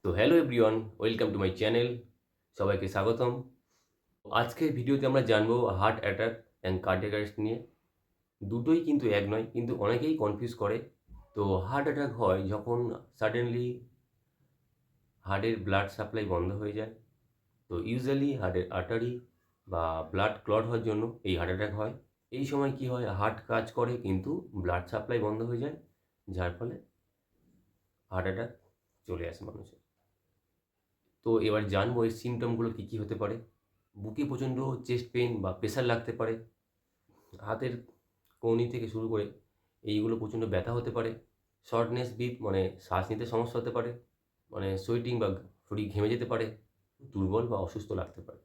তো hello everyone, welcome to my channel. সবাইকে স্বাগতম। আজকের ভিডিওতে আমরা জানবো heart attack and cardiac arrest নিয়ে। দুটোই কিন্তু এক নয়, কিন্তু অনেকেই কনফিউজ করে। তো হার্ট অ্যাটাক হয় যখন সাডেনলি হার্টের ব্লাড সাপ্লাই বন্ধ হয়ে যায়। তো ইউজুয়ালি হার্টের আর্টারি বা ব্লাড ক্লট হওয়ার জন্য এই হার্ট অ্যাটাক হয়। এই সময় কি হয়, হার্ট কাজ করে কিন্তু ব্লাড সাপ্লাই বন্ধ হয়ে যায়, যার ফলে হার্ট অ্যাটাক চলে আসে মানুষের। তো এবার জানবো এই সিমটমগুলো কী কী হতে পারে। বুকে প্রচণ্ড চেস্ট পেইন বা প্রেশার লাগতে পারে। হাতের কনুই থেকে শুরু করে এইগুলো প্রচণ্ড ব্যথা হতে পারে। শর্টনেস ব্রিথ মানে শ্বাস নিতে সমস্যা হতে পারে। মানে সোয়েটিং বা শরীর ঘেমে যেতে পারে। দুর্বল বা অসুস্থ লাগতে পারে।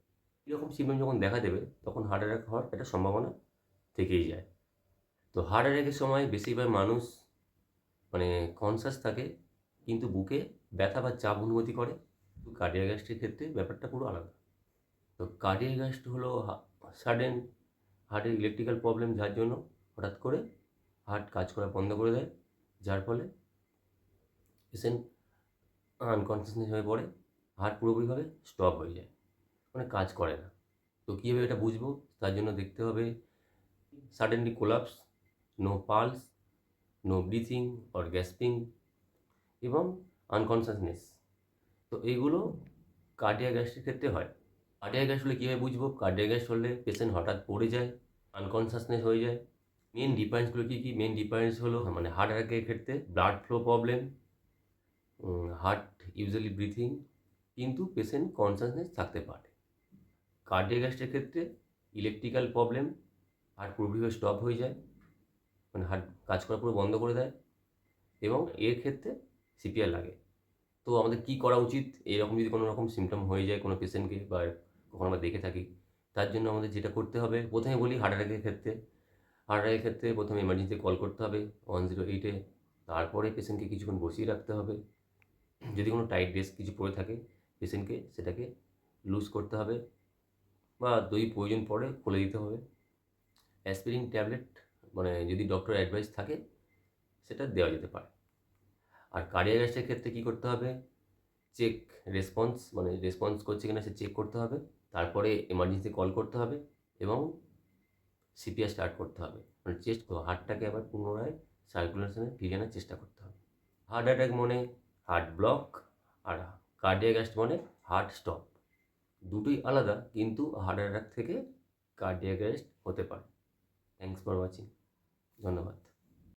এরকম সিমটম যখন দেখা দেবে তখন হার্ট অ্যাটাক হওয়ার একটা সম্ভাবনা থেকেই যায়। তো হার্ট অ্যাটাকের সময় বেশিরভাগ মানুষ মানে কনশাস থাকে, কিন্তু বুকে ব্যথা বা চাপ অনুভূতি করে। কার্ডিয়াক অ্যারেস্টের ক্ষেত্রে ব্যাপারটা পুরো আলাদা। তো কার্ডিয়াক অ্যারেস্ট হলো সাডেন হার্টের ইলেকট্রিক্যাল প্রবলেম, যার জন্য হঠাৎ করে হার্ট কাজ করা বন্ধ করে দেয়, যার ফলে পেশেন্ট আনকনসিয়াসনেস হয়ে পড়ে। হার্ট পুরোপুরিভাবে স্টপ হয়ে যায়, মানে কাজ করে না। তো কীভাবে এটা বুঝবো, তার জন্য দেখতে হবে suddenly collapse, no pulse, no breathing or gasping এবং আনকনসিয়াসনেস। তো এইগুলো কার্ডিয়াক অ্যারেস্টের ক্ষেত্রে হয়। কার্ডিয়াক অ্যারেস্ট হলে কীভাবে বুঝবো? কার্ডিয়াক অ্যারেস্ট হলে পেশেন্ট হঠাৎ পড়ে যায়, আনকনসিয়াসনেস হয়ে যায়। মেন ডিফারেন্সগুলো কী কী? মেন ডিফারেন্স হলো মানে হার্ট অ্যাটাকের ক্ষেত্রে blood flow problem, heart usually breathing, কিন্তু পেশেন্ট কনসিয়াসনেস থাকতে পারে। কার্ডিয়াক অ্যারেস্টের ক্ষেত্রে ইলেকট্রিক্যাল প্রবলেম, হার্ট পুরোপুরিভাবে স্টপ হয়ে যায়, মানে হার্ট কাজ করা পুরো বন্ধ করে দেয়, এবং এর ক্ষেত্রে সিপিআর লাগে। তো আমাদের কী করা উচিত এরকম যদি কোনো রকম সিমটম হয়ে যায় কোনো পেশেন্টকে বা কখনো আমরা দেখে থাকি? তার জন্য আমাদের যেটা করতে হবে, প্রথমে বলি হার্ট অ্যাটাকের ক্ষেত্রে। হার্ট অ্যাটাকের ক্ষেত্রে প্রথমে এমার্জেন্সিতে কল করতে হবে 108 এ। তারপরে পেশেন্টকে কিছুক্ষণ বসিয়ে রাখতে হবে। যদি কোনো টাইট ড্রেস কিছু পরে থাকে, পেশেন্টকে সেটাকে লুজ করতে হবে, বা যদি প্রয়োজন পড়ে খুলে দিতে হবে। অ্যাসপিরিন ট্যাবলেট মানে যদি ডক্টর অ্যাডভাইস থাকে সেটা দেওয়া যেতে পারে। আর কার্ডিয়াক অ্যারেস্টের ক্ষেত্রে কী করতে হবে? চেক রেসপন্স, মানে রেসপন্স করছে কিনা সে চেক করতে হবে। তারপরে এমার্জেন্সি কল করতে হবে এবং সিপিআর স্টার্ট করতে হবে। মানে হার্টটাকে আবার পুনরায় সার্কুলেশনে ফিরিয়ে আনার চেষ্টা করতে হবে। হার্ট অ্যাটাক মানে হার্ট ব্লক, আর কার্ডিয়াক অ্যারেস্ট মানে হার্ট স্টপ। দুটোই আলাদা, কিন্তু হার্ট অ্যাটাক থেকে কার্ডিয়াক অ্যারেস্ট হতে পারে। Thanks for watching. ধন্যবাদ।